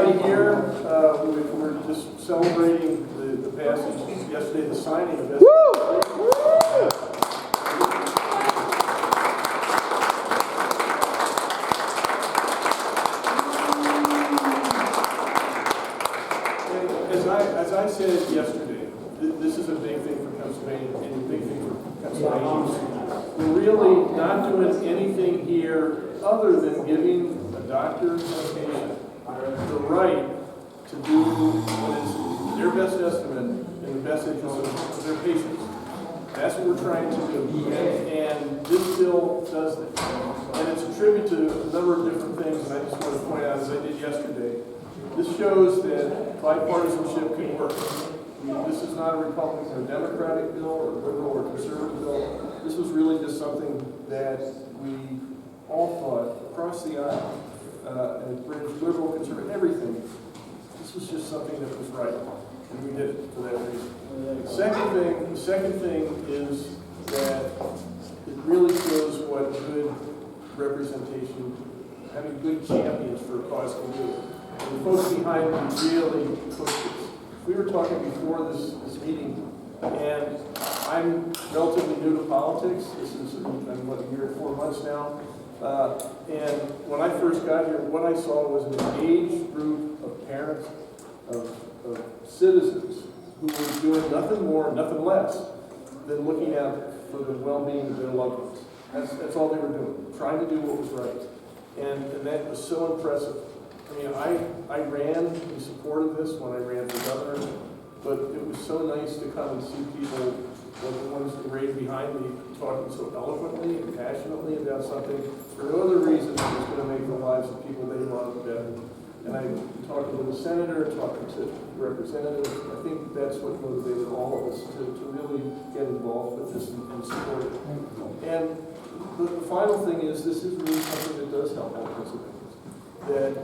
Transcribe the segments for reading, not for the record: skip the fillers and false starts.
everybody here. We're just celebrating the passage yesterday, the signing of this. As I said yesterday, this is a big thing for Pennsylvania, and a big thing for Pennsylvania. We're really not doing anything here other than giving a doctor and a patient the right to do what is their best estimate in the best interest of their patients. That's what we're trying to do, and this bill does that. And it's a tribute to a number of different things, and I just want to point out, as I did yesterday, this shows that bipartisanship can work. This is not a Republican or Democratic bill or liberal or conservative bill. This was really just something that we all thought across the aisle, and bridge liberal, conservative, everything. This was just something that was right, and we did it for that reason. The second thing is that it really shows what good representation, having good champions for a cause can do. And the folks behind me really pushed this. We were talking before this meeting, and I'm relatively new to politics. I'm what, a year and 4 months now. And when I first got here, what I saw was an engaged group of parents, of citizens, who were doing nothing more, nothing less than looking out for the well-being of their loved ones. That's all they were doing, trying to do what was right. And that was so impressive. I mean, I ran in support of this when I ran for governor, but it was so nice to come and see people, like the ones that ran behind me, talking so eloquently and passionately about something for no other reason than it's going to make the lives of people they love better. And I talking to the senator, talking to representatives, I think that's what motivated all of us to really get involved with this and support it. And the final thing is, this is really something that does help all Pennsylvanians. That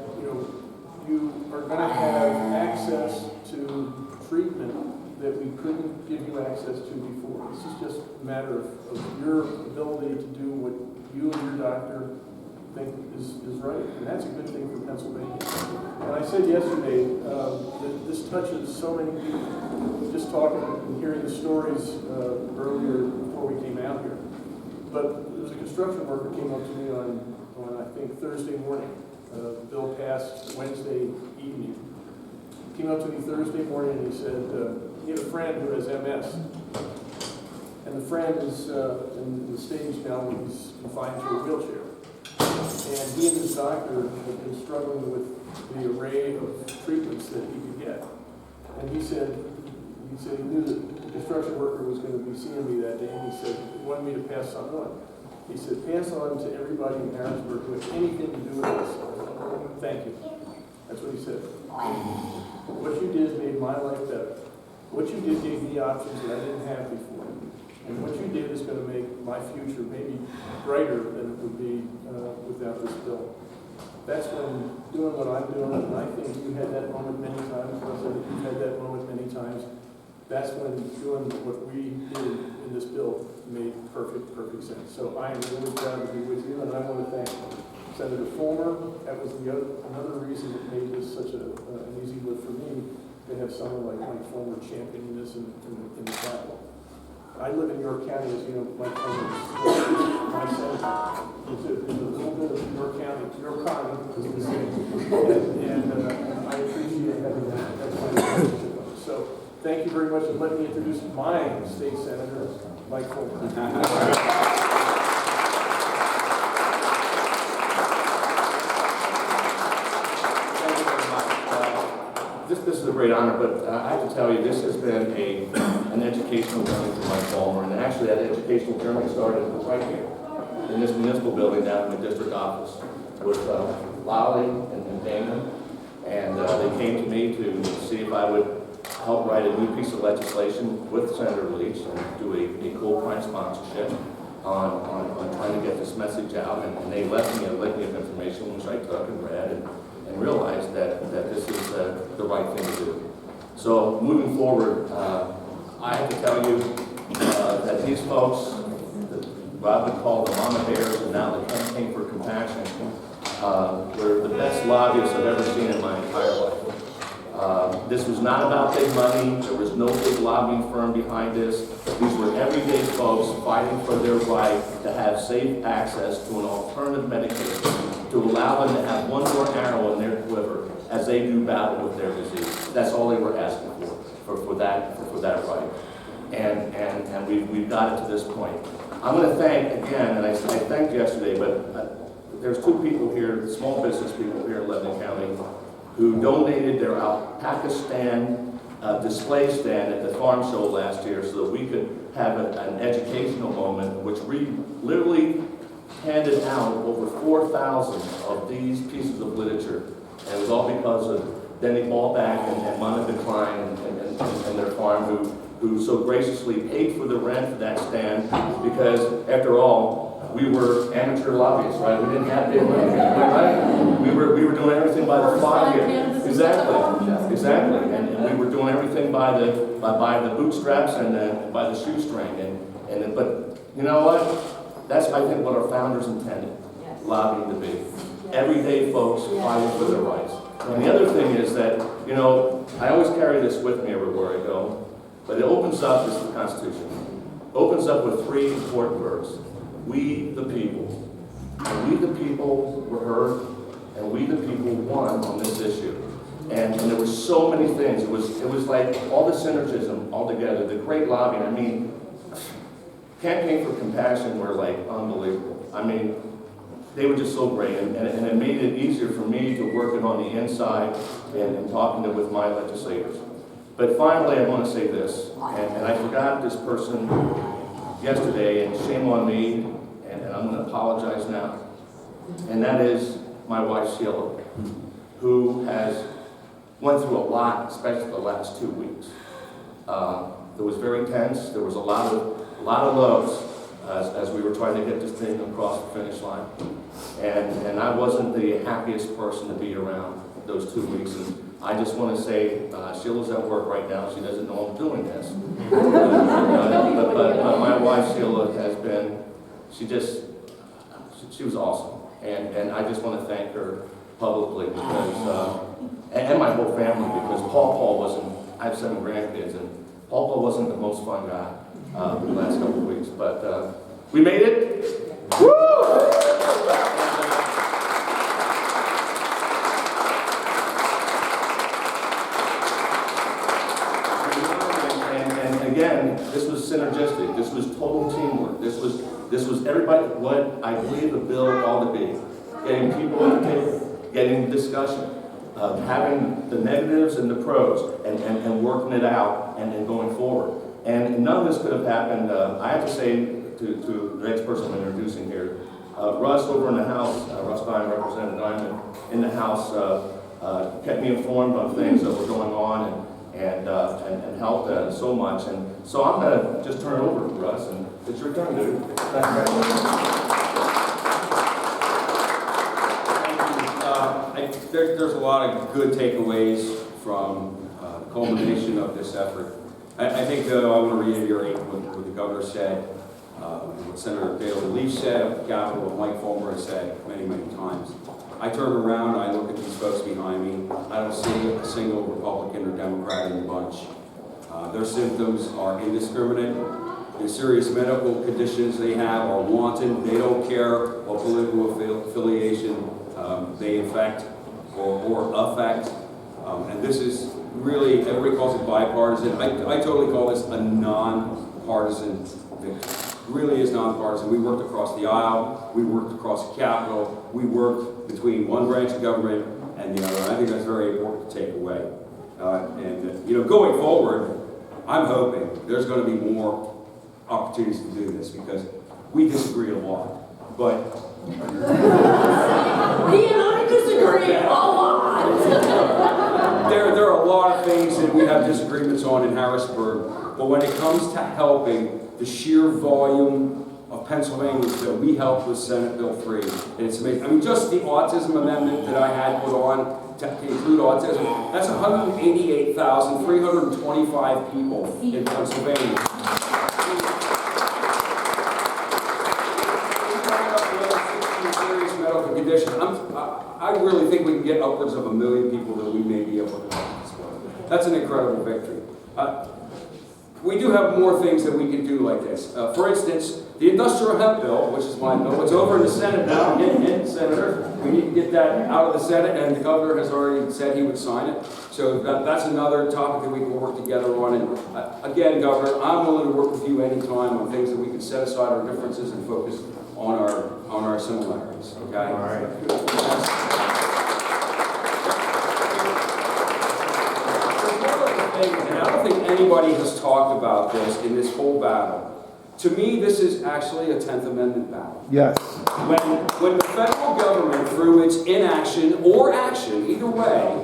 you are going to have access to treatment that we couldn't give you access to before. This is just a matter of your ability to do what you and your doctor think is right, and that's a good thing for Pennsylvania. And I said yesterday that this touches so many people. Just talking and hearing the stories earlier before we came out here. But there was a construction worker came up to me on I think Thursday morning. The bill passed Wednesday evening. He came up to me Thursday morning and he said he had a friend who has MS. And the friend is in the stage now where he's confined to a wheelchair. And he and his doctor have been struggling with the array of treatments that he could get. And he said he knew that the construction worker was going to be seeing me that day, and he said he wanted me to pass something on. He said, pass on to everybody in Harrisburg who has anything to do with this. Thank you. That's what he said. What you did made my life better. What you did gave me options that I didn't have before. And what you did is going to make my future maybe brighter than it would be without this bill. That's when doing what I'm doing, and I think you had that moment many times, President, you've had that moment many times. That's when doing what we did in this bill made perfect sense. So I am really proud to be with you, and I want to thank Senator Fulmer. That was another reason that made this such an easy lift for me, to have someone like Mike Fulmer championing this in the Capitol. I live in York County, as you know, Mike Fulmer is my senator. It's a little bit of York County, York County, is the same. And I appreciate having that. That's my relationship. So thank you very much, and let me introduce my state senator, Mike Fulmer. This is a great honor, but I have to tell you, this has been an educational journey for Mike Fulmer, and actually that educational journey started right here, in this municipal building down in the district office, with Lolly and Damon, and they came to me to see if I would help write a new piece of legislation with Senator Leach and do a cool crime sponsorship on trying to get this message out, and they left me a litany of information, which I took and read, and realized that this is the right thing to do. So moving forward, I have to tell you that these folks, that Rob would call the mama bears, and now the campaign for compassion, were the best lobbyists I've ever seen in my entire life. This was not about big money. There was no big lobbying firm behind this. These were everyday folks fighting for their right to have safe access to an alternative medication, to allow them to have one more arrow in their quiver as they do battle with their disease. That's all they were asking for that right. And we've got it to this point. I'm going to thank again, and I thanked yesterday, but there's two people here, small business people here in Lebanon County, who donated their alpaca stand, display stand at the farm show last year so that we could have an educational moment, which we literally handed out over 4,000 of these pieces of literature. And it was all because of Denny Ballback and Monica Klein and their farm, who so graciously paid for the rent for that stand, because after all, we were amateur lobbyists, right? We didn't have big money, right? We were doing everything by the fly here. Exactly. And we were doing everything by the bootstraps and by the shoestring. But you know what? That's, I think, what our founders intended, lobbying to be. Everyday folks fighting for their rights. And the other thing is that, you know, I always carry this with me everywhere I go, but it opens up, this is the Constitution, opens up with three important verbs. We the people. And we the people were heard, and we the people won on this issue. And there were so many things. It was like all the synergism all together, the great lobbying. I mean, Campaign for Compassion were like unbelievable. I mean, they were just so great, and it made it easier for me to work it on the inside and talking with my legislators. But finally, I want to say this, and I forgot this person yesterday, and shame on me, and I'm going to apologize now. And that is my wife, Sheila, who has went through a lot, especially the last 2 weeks. It was very tense. There was a lot of lows as we were trying to get this thing across the finish line. And I wasn't the happiest person to be around those 2 weeks. And I just want to say, Sheila's at work right now. She doesn't know I'm doing this. But my wife, Sheila, has been, she was awesome. And I just want to thank her publicly because, and my whole family, because Paul wasn't, I have 7 grandkids, and Paul wasn't the most fun guy the last couple of weeks. But we made it. Woo! Again, this was synergistic. This was total teamwork. This was everybody. What I believe the bill ought to be: getting people at the table, getting discussion, having the negatives and the pros, and working it out and going forward. And none of this could have happened. I have to say to the next person I'm introducing here, Russ over in the House, Russ Diamond, Representative Diamond in the House, kept me informed on things that were going on and helped so much. And so I'm going to just turn it over to Russ, and it's your turn, dude. Thank you very much. There's a lot of good takeaways from the culmination of this effort. I think, though, I want to reiterate what the governor said, what Senator Daley Leaf said at the Capitol, what Mike Fulmer has said many, many times. I turn around, I look at these folks behind me, I don't see a single Republican or Democrat in the bunch. Their symptoms are indiscriminate. The serious medical conditions they have are wanton. They don't care what political affiliation they infect or affect. And this is really, everybody calls it bipartisan. I totally call this a non-partisan victory. It really is nonpartisan. We worked across the aisle, we worked across the Capitol, we worked between one branch of government and the other. I think that's very important to take away. And going forward, I'm hoping there's going to be more opportunities to do this because we disagree a lot. But he and I disagree a lot. there are a lot of things that we have disagreements on in Harrisburg, but when it comes to helping the sheer volume of Pennsylvanians that we helped with Senate Bill 3, and it's amazing. I mean, just the autism amendment that I had put on to include autism, that's 188,325 people in Pennsylvania. Serious medical condition. I really think we can get upwards of 1 million people that we may be able to help this one. That's an incredible victory. We do have more things that we can do like this. For instance, the industrial hemp bill, which is my bill, it's over in the Senate now. Hint, Senator. We need to get that out of the Senate, and the governor has already said he would sign it. So that's another topic that we can work together on. And again, Governor, I'm willing to work with you anytime on things that we can set aside our differences and focus on our similarities. Okay. All right. And I don't think anybody has talked about this in this whole battle. To me, this is actually a 10th Amendment battle. Yes. When the federal government, through its inaction or action, either way,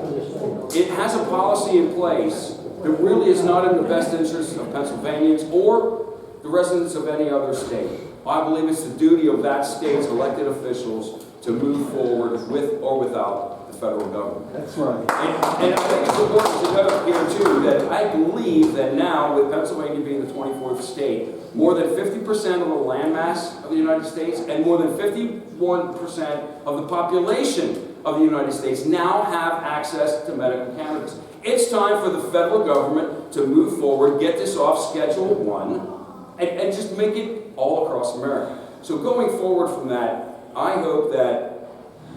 it has a policy in place that really is not in the best interest of Pennsylvanians or the residents of any other state. I believe it's the duty of that state's elected officials to move forward with or without the federal government. That's right. And I think it's important to note here too that I believe that now, with Pennsylvania being the 24th state, more than 50% of the landmass of the United States and more than 51% of the population of the United States now have access to medical cannabis. It's time for the federal government to move forward, get this off Schedule 1, and just make it all across America. So going forward from that, I hope that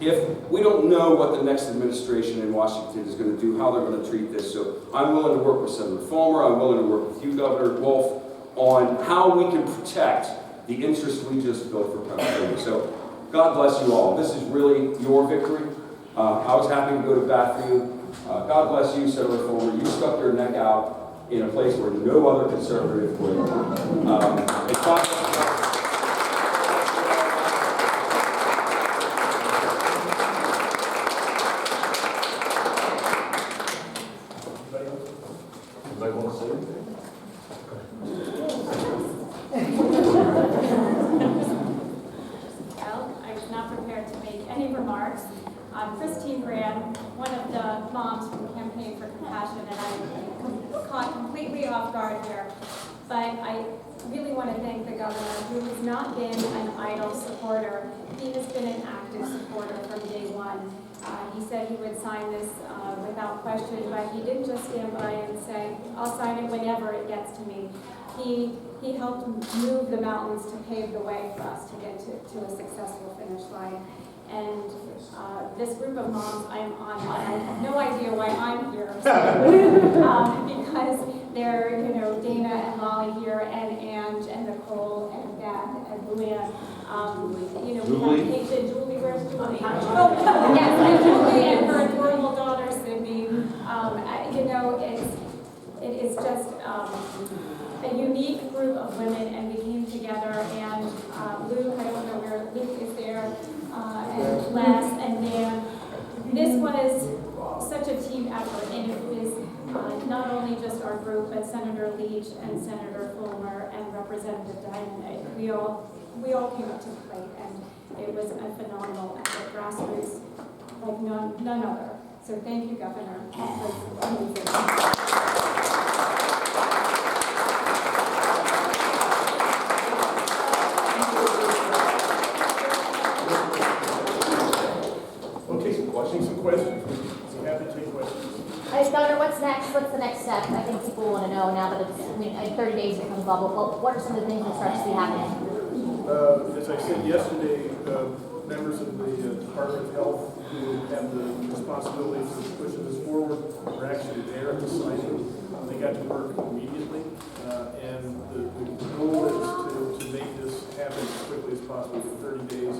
if we don't know what the next administration in Washington is going to do, how they're going to treat this, so I'm willing to work with Senator Fulmer, I'm willing to work with you, Governor Wolf, on how we can protect the interests we just built for Pennsylvania. So God bless you all. This is really your victory. I was happy to go to bat for you. God bless you, Senator Fulmer. You stuck your neck out in a place where no other conservative would. And God bless you. Anybody want to say anything? Well, I was not prepared to make any remarks. Christine Graham, one of the moms from the Campaign for Compassion, and I'm caught completely off guard here. But I really want to thank the governor, who has not been an idle supporter. He has been an active supporter from day one. He said he would sign this without question, but he didn't just stand by and say, I'll sign it whenever it gets to me. He helped move the mountains to pave the way for us to get to a successful finish line. And this group of moms, I am honored. I have no idea why I'm here. Because they're, Dana and Molly here, and Ange, and Nicole, and Beth, and Luann. We have Kate, Julie, where's Julie? Oh, yes, and Julie and her adorable daughter, Sydney. It is just a unique group of women, and we came together, and Luke, I don't know where Luke is there, and Les, and Dan. This was such a team effort, and it was not only just our group, but Senator Leach and Senator Fulmer and Representative Diamond. We all came up to the plate, and it was a phenomenal effort, grassroots like none other. So thank you, Governor. It was amazing. Some questions. I'm happy to take questions. Governor, what's next? What's the next step? I think people want to know now that it's, in 30 days it becomes level. What are some of the things that start to be happening? As I said yesterday, members of the Department of Health who have the responsibility for pushing this forward are actually there at the site. They got to work immediately, and the goal is to make this happen as quickly as possible in 30 days.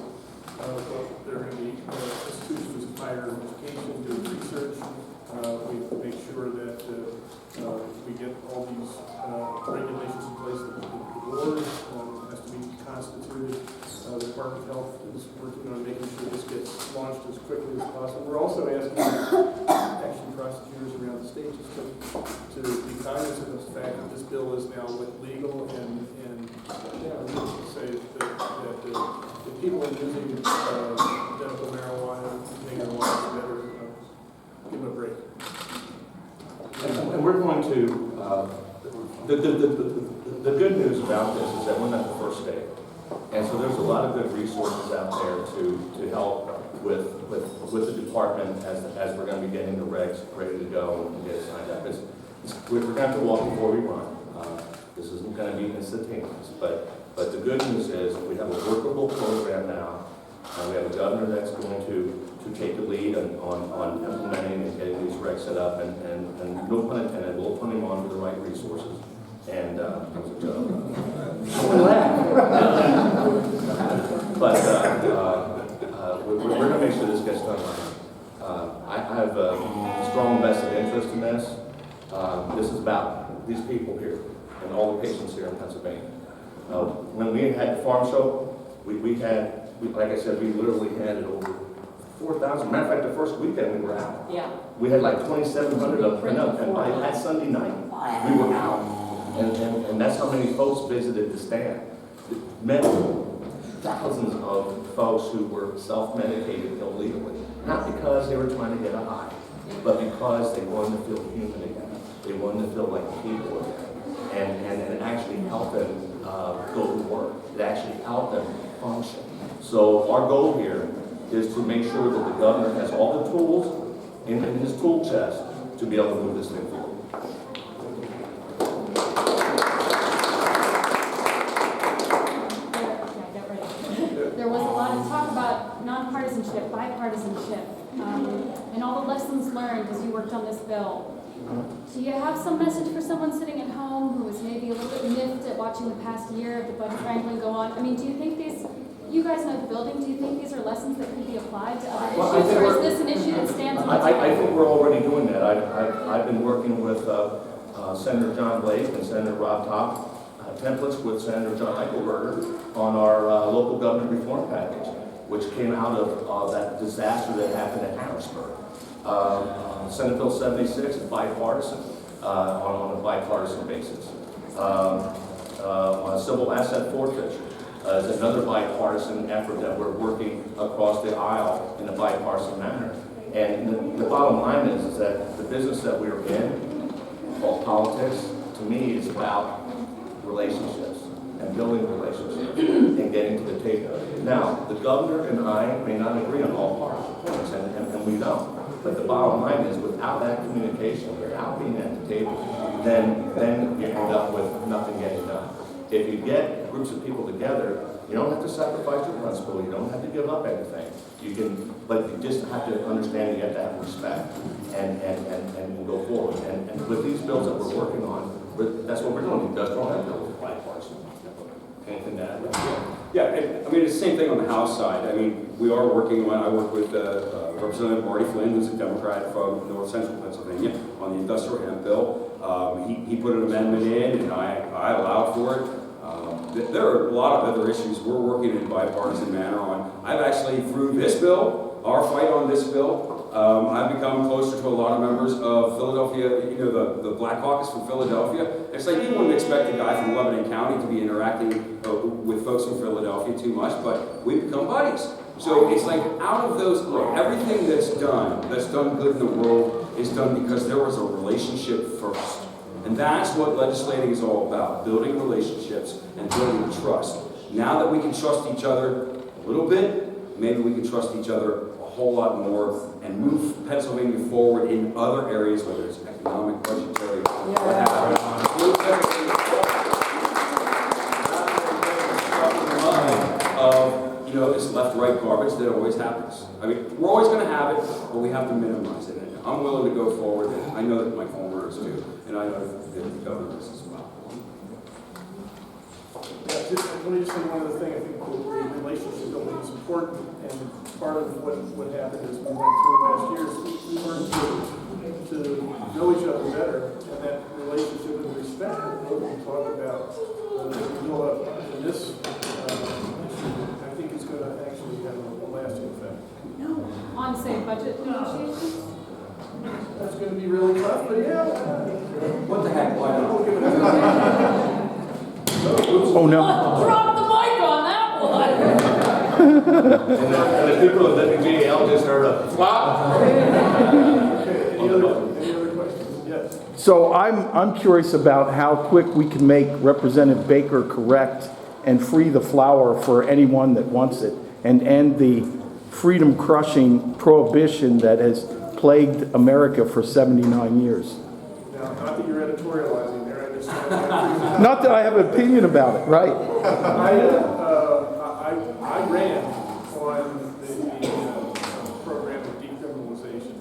There are going to be institutions of higher education, do research. We make sure that we get all these regulations in place. The board has to be constituted. The Department of Health is working on making sure this gets launched as quickly as possible. We're also asking action prosecutors around the state to be cognizant of the fact that this bill is now legal, and say that the people using medical marijuana, marijuana, better give them a break. And we're going to, the good news about this is that we're not the first state. And so there's a lot of good resources out there to help with the department as we're going to be getting the regs ready to go and get it signed up. We're going to have to walk before we run. This isn't going to be instantaneous, but the good news is we have a workable program now. We have a governor that's going to take the lead on implementing and getting these regs set up, and no pun intended, we'll put him on with the right resources. And that was a joke. But we're going to make sure this gets done right. I have a strong vested interest in this. This is about these people here and all the patients here in Pennsylvania. When we had the farm show, like I said, we literally handed over 4,000. Matter of fact, the first weekend we were out. Yeah. We had like 2,700 up print up, and by that Sunday night, we were out. And that's how many folks visited the stand. Many, thousands of folks who were self-medicated illegally. Not because they were trying to get a high, but because they wanted to feel human again. They wanted to feel like people again. And it actually helped them go to work. It actually helped them function. So our goal here is to make sure that the governor has all the tools in his tool chest to be able to move this thing forward. There was a lot of talk about nonpartisanship, bipartisanship, and all the lessons learned as you worked on this bill. Do you have some message for someone sitting at home who was maybe a little bit miffed at watching the past year of the budget wrangling go on? I mean, do you think these, you guys know the building, do you think these are lessons that could be applied to other issues, or is this an issue that stands on its own? I think we're already doing that. I've been working with Senator John Blake and Senator Rob Top, templates with Senator John Eichelberger on our local government reform package, which came out of that disaster that happened in Harrisburg. Senate Bill 76 is bipartisan, on a bipartisan basis. Civil asset forfeiture is another bipartisan effort that we're working across the aisle in a bipartisan manner. And the bottom line is that the business that we're in, called politics, to me is about relationships and building relationships and getting to the table. Now, the governor and I may not agree on all points, and we don't. But the bottom line is, without that communication, without being at the table, then you end up with nothing getting done. If you get groups of people together, you don't have to sacrifice your principle. You don't have to give up anything. You can, but you just have to understand you have to have respect and go forward. And with these bills that we're working on, that's what we're doing. Industrial and bills, bipartisan. Anything to add? Yeah, I mean, it's the same thing on the House side. I mean, we are working on, I work with Representative Marty Flynn, who's a Democrat from North Central Pennsylvania, on the industrial hemp bill. He put an amendment in, and I allowed for it. There are a lot of other issues we're working in a bipartisan manner on. I've actually, through this bill, our fight on this bill, I've become closer to a lot of members of Philadelphia, you know, the Black Caucus from Philadelphia. It's like you wouldn't expect a guy from Lebanon County to be interacting with folks from Philadelphia too much, but we've become buddies. So it's like out of those, look, everything that's done good in the world is done because there was a relationship first. And that's what legislating is all about, building relationships and building trust. Now that we can trust each other a little bit, maybe we can trust each other a whole lot more and move Pennsylvania forward in other areas, whether it's economic, budgetary, what have you. Move everything of, you know, this left-right garbage that always happens. I mean, we're always going to have it, but we have to minimize it. And I'm willing to go forward, and I know that my Fulmer is too, and I know that the governor is as well. Yeah, let me just say one other thing. I think the relationship building is important, and part of what happened is we went through last year is we learned to know each other better, and that relationship and respect that we talk about that we build up in this I think is going to actually have a lasting effect. On, say, budget negotiations? That's going to be really tough, but yeah. What the heck, why not? We'll give it a shot. Oh, no. Drop the mic on that one. And the people of WGL just heard a flop. Okay, any other questions? Yes. So I'm curious about how quick we can make Representative Baker correct and free the flower for anyone that wants it, and end the freedom-crushing prohibition that has plagued America for 79 years. Now, not that you're editorializing there, I just. Not that I have an opinion about it, right? I ran on the program of decriminalization,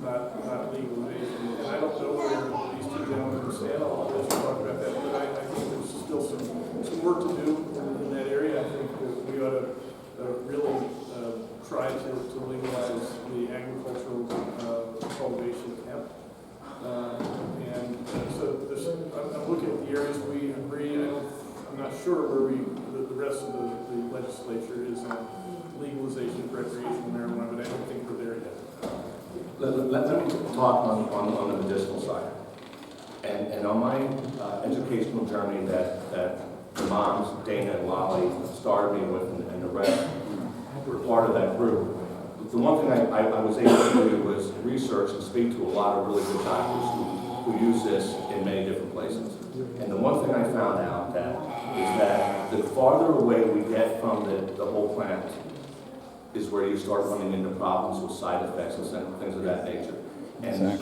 not legalization. And I don't know where these two gentlemen stand on all this, to talk about that, but I think there's still some work to do in that area. I think that we ought to really try to legalize the agricultural cultivation of hemp. So I'm looking at the areas we agree. I'm not sure where the rest of the legislature is on legalization of recreational marijuana, but I don't think we're there yet. Let me talk on the medicinal side. And on my educational journey that the moms, Dana and Lolly, started me with, and the rest were part of that group. The one thing I was able to do was research and speak to a lot of really good doctors who use this in many different places. And the one thing I found out is that the farther away we get from the whole plant is where you start running into problems with side effects and things of that nature. And if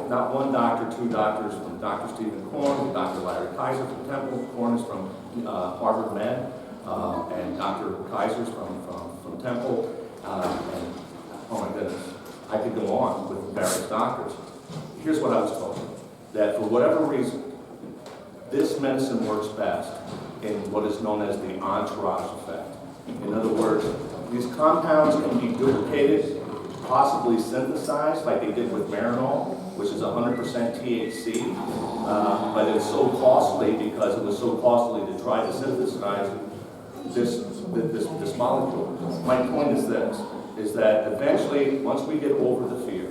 not one doctor, two doctors, from Dr. Stephen Korn to Dr. Larry Kaiser from Temple. Korn is from Harvard Med, and Dr. Kaiser's from Temple. And oh my goodness, I could go on with various doctors. Here's what I was told, that for whatever reason, this medicine works best in what is known as the entourage effect. In other words, these compounds can be duplicated, possibly synthesized, like they did with Marinol, which is 100% THC, but it's so costly because it was so costly to try to synthesize this molecule. My point is this, is that eventually, once we get over the fear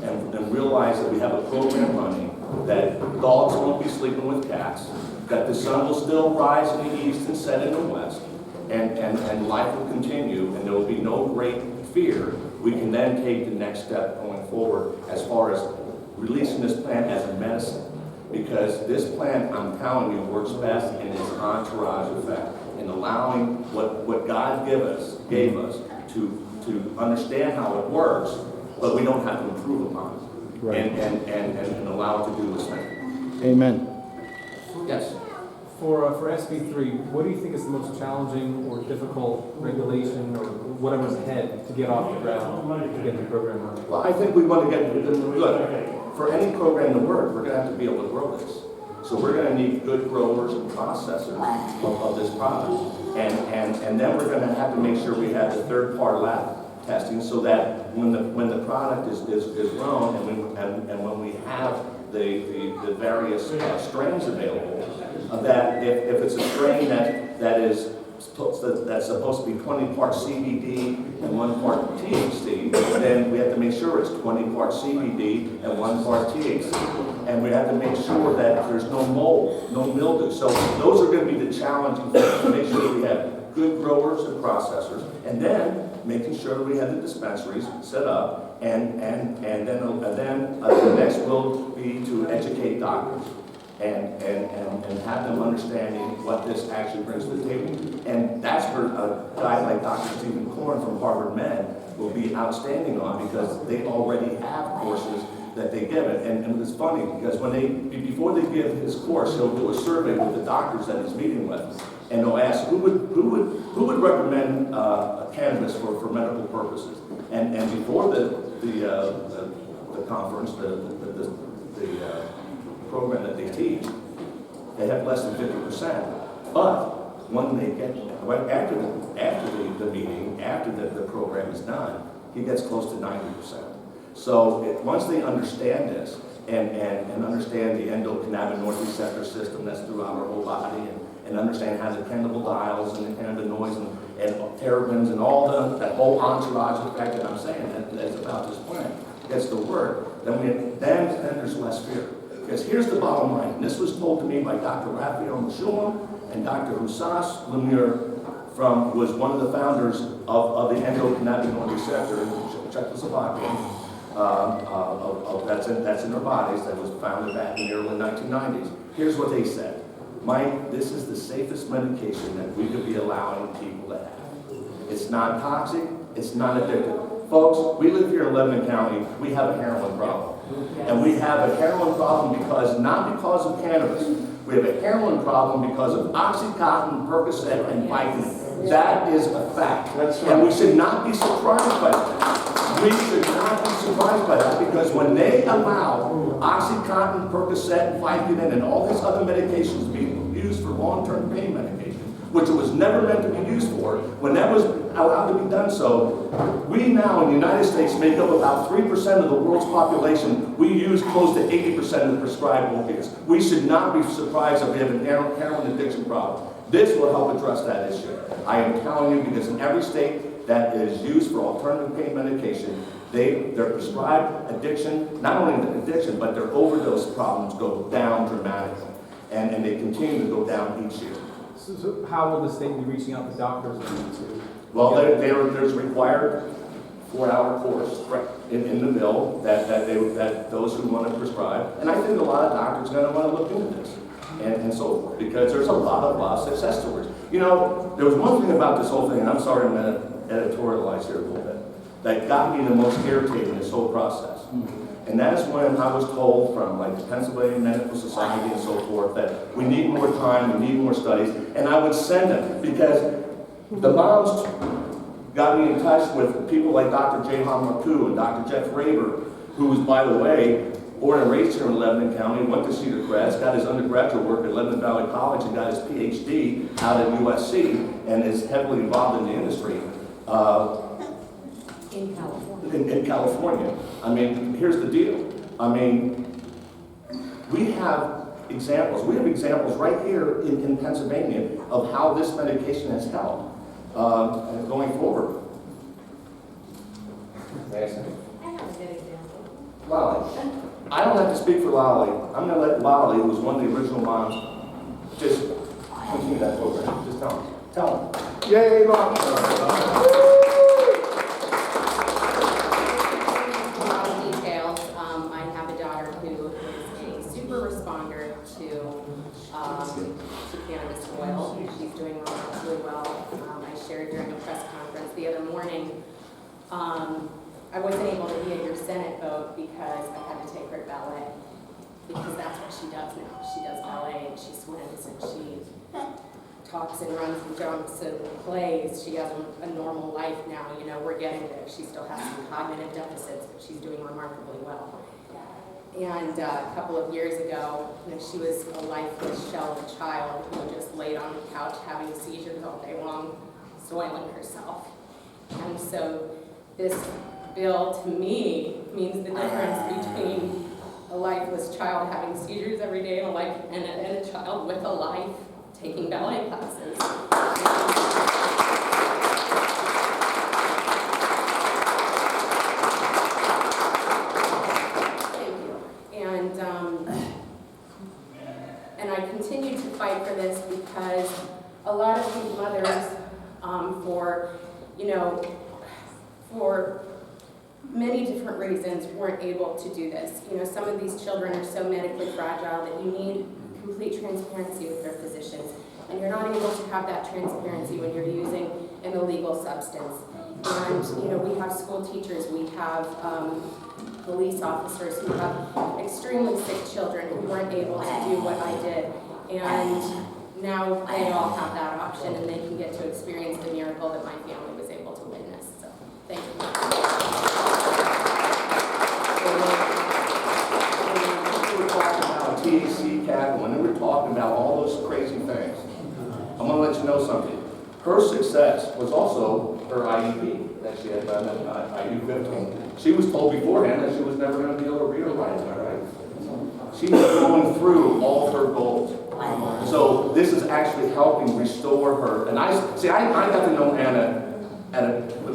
and realize that we have a program running, that dogs won't be sleeping with cats, that the sun will still rise in the east and set in the west, and life will continue, and there will be no great fear, we can then take the next step going forward as far as releasing this plant as a medicine. Because this plant, I'm telling you, works best in its entourage effect, in allowing what God gave us to understand how it works, but we don't have to improve upon it. Right. And allow it to do its thing. Amen. Yes. For SB3, what do you think is the most challenging or difficult regulation or whatever's ahead to get off the ground to get the program running? Well, I think we want to get good. For any program to work, we're going to have to be able to grow this. So we're going to need good growers and processors of this product. And then we're going to have to make sure we have the third-party lab testing so that when the product is grown and when we have the various strains available, that if it's a strain that's supposed to be 20 parts CBD and 1 part THC, then we have to make sure it's 20 parts CBD and 1 part THC. And we have to make sure that there's no mold, no mildew. So those are going to be the challenging things, to make sure we have good growers and processors, and then making sure that we have the dispensaries set up, and then the next will be to educate doctors and have them understanding what this actually brings to the table. And that's where a guy like Dr. Stephen Korn from Harvard Med will be outstanding on, because they already have courses that they give it. And it's funny because before they give his course, he'll do a survey with the doctors that he's meeting with, and they'll ask who would recommend cannabis for medical purposes. And before the conference, the program that they teach, they have less than 50%. But when they get after the meeting, after the program is done, he gets close to 90%. So once they understand this and understand the endocannabinoid receptor system that's throughout our whole body, and understand how the cannabinoids and the cannabinoids and terpenes and all that whole entourage effect that I'm saying that's about this plant gets to work, then there's less fear. Because here's the bottom line, and this was told to me by Dr. Raphael Mishulman and Dr. Hussas Lemire, was one of the founders of the endocannabinoid receptor in Czechoslovakia. That's in their bodies, that was founded back in the early 1990s. Here's what they said. Mike, this is the safest medication that we could be allowing people to have. it's non-toxic, it's non-addictive. Folks, we live here in Lebanon County, we have a heroin problem. And we have a heroin problem not because of cannabis. We have a heroin problem because of Oxycontin, Percocet, and Vicodin. That is a fact. And we should not be surprised by that. We should not be surprised by that, because when they allow Oxycontin, Percocet, Vicodin, and all these other medications to be used for long-term pain medication, which it was never meant to be used for, when that was allowed to be done so, we now in the United States make up about 3% of the world's population. We use close to 80% of the prescribed opiates. We should not be surprised if we have an heroin addiction problem. This will help address that issue. I am telling you, because in every state that is used for alternative pain medication, their prescribed addiction, not only the addiction, but their overdose problems go down dramatically. And they continue to go down each year. So how will the state be reaching out to doctors to? Well, there's required 4-hour course in the mill that those who want to prescribe, and I think a lot of doctors are going to want to look into this and so forth, because there's a lot of success stories. You know, there was one thing about this whole thing, and I'm sorry I'm going to editorialize here a little bit, that got me the most irritated in this whole process. And that is when I was told from like the Pennsylvania Medical Society and so forth that we need more time, we need more studies, and I would send them, because the moms got me in touch with people like Dr. Jehan Marcoux and Dr. Jeff Raber, who was, by the way, born and raised here in Lebanon County, went to Cedar Crest, got his undergraduate work at Lebanon Valley College, and got his PhD out at USC, and is heavily involved in the industry. In California. In California. I mean, here's the deal. I mean, we have examples. We have examples right here in Pennsylvania of how this medication has helped going forward. I have a good example. Lolly. I don't have to speak for Lolly. I'm going to let Lolly, who was one of the original moms, just continue that program. Just tell him. Tell him. Yay, Lolly. Cannabis oil. She's doing remarkably well. I shared during a press conference the other morning. I wasn't able to be at your Senate vote because I had to take her to ballet, because that's what she does now. She does ballet and she swims and she talks and runs and jumps and plays. She has a normal life now. You know, we're getting there. She still has some cognitive deficits, but she's doing remarkably well. And a couple of years ago, you know, she was a lifeless shell of a child who just laid on the couch having seizures all day long, soiling herself. And so this bill, to me, means the difference between a lifeless child having seizures every day and a child with a life taking ballet classes. And I continue to fight for this because a lot of these mothers, for many different reasons, weren't able to do this. You know, some of these children are so medically fragile that you need complete transparency with their physicians, and you're not able to have that transparency when you're using an illegal substance. And you know, we have school teachers, we have police officers who have extremely sick children who weren't able to do what I did. And now they all have that option and they can get to experience the miracle that my family was able to witness. So, thank you. When we were talking about THC cap, when we were talking about all those crazy things, I'm going to let you know something. Her success was also her IUP that she had done at IU-15. She was told beforehand that she was never going to be able to read or write, am I right? She was going through all her goals. So this is actually helping restore her. And I got to know Anna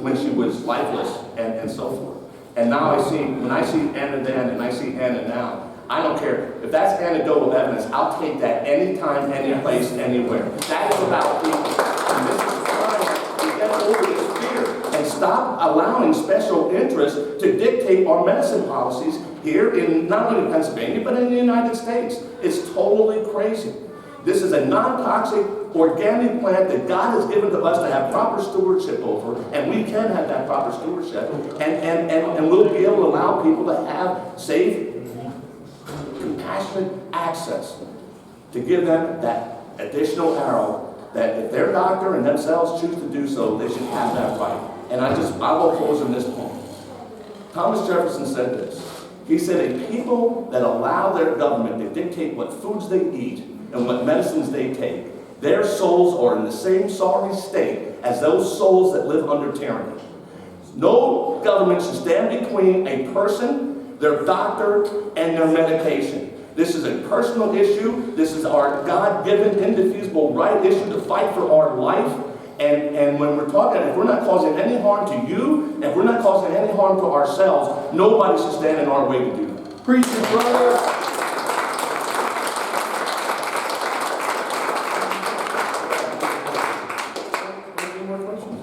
when she was lifeless and so forth. And now when I see Anna then and I see Anna now, I don't care. If that's anecdotal evidence, I'll take that anytime, any place, anywhere. That is about people. And this is time to get over this fear and stop allowing special interests to dictate our medicine policies here in not only Pennsylvania, but in the United States. It's totally crazy. This is a non-toxic, organic plant that God has given to us to have proper stewardship over, and we can have that proper stewardship, and we'll be able to allow people to have safe, compassionate access to give them that additional arrow that if their doctor and themselves choose to do so, they should have that right. And I will close on this point. Thomas Jefferson said this. He said, a people that allow their government to dictate what foods they eat and what medicines they take, their souls are in the same sorry state as those souls that live under tyranny. No government should stand between a person, their doctor, and their medication. This is a personal issue. This is our God-given, indefeasible right issue to fight for our life. And when we're talking, if we're not causing any harm to you, if we're not causing any harm to ourselves, nobody should stand in our way to do that. Preach it, brother. Any more questions?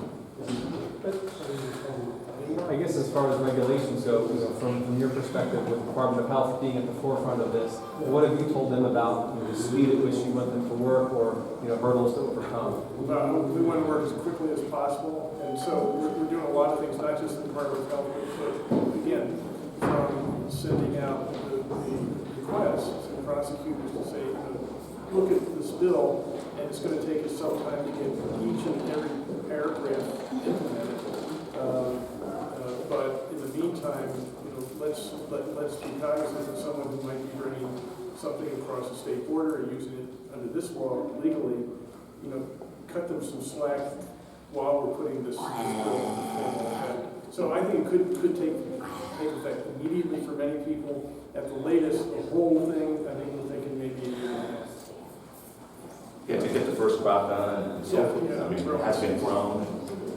I guess as far as regulations go, from your perspective, with the Department of Health being at the forefront of this, what have you told them about the speed at which you want them to work, or hurdles to overcome? We want to work as quickly as possible, and so we're doing a lot of things, not just the Department of Health, but again, from sending out the requests to prosecutors to say, look at this bill, and it's going to take us some time to get each and every paragraph implemented. But in the meantime, let's be cognizant of someone who might be bringing something across the state border or using it under this law legally. Cut them some slack while we're putting this bill in effect. So I think it could take effect immediately for many people. At the latest, the whole thing, I think we're thinking maybe a year and a half. Yeah, to get the first crop done and so forth. Yeah, I mean, it has been grown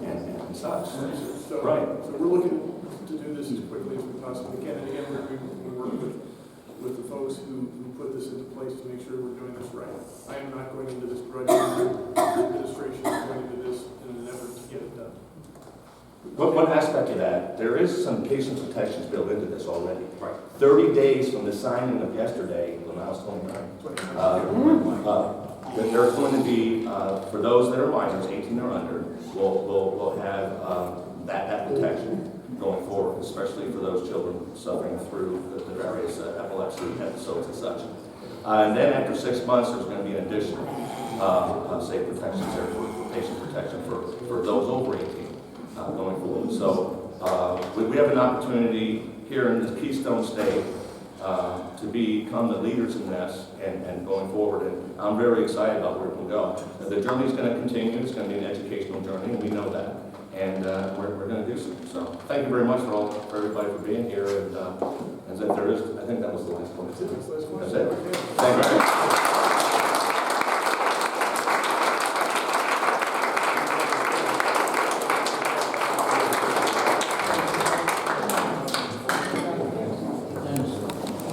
and such. So, Right. So we're looking to do this as quickly as we possibly can. And again, we work with the folks who put this into place to make sure we're doing this right. I am not going into this grudgingly. The administration is going into this in an effort to get it done. One aspect of that, there is some patient protections built into this already. Right. 30 days from the signing of yesterday, when I was 29, there's going to be, for those that are minors, 18 or under, we'll have that protection going forward, especially for those children suffering through the various epilepsy episodes and such. And then after 6 months, there's going to be an additional safe protections there for patient protection for those over 18 going forward. So we have an opportunity here in this Keystone State to become the leaders in this and going forward. And I'm very excited about where it can go. The journey is going to continue. It's going to be an educational journey, and we know that. And we're going to do so. So thank you very much for everybody for being here. And if there is, I think that was the last one. That's it. That's it. Thank you.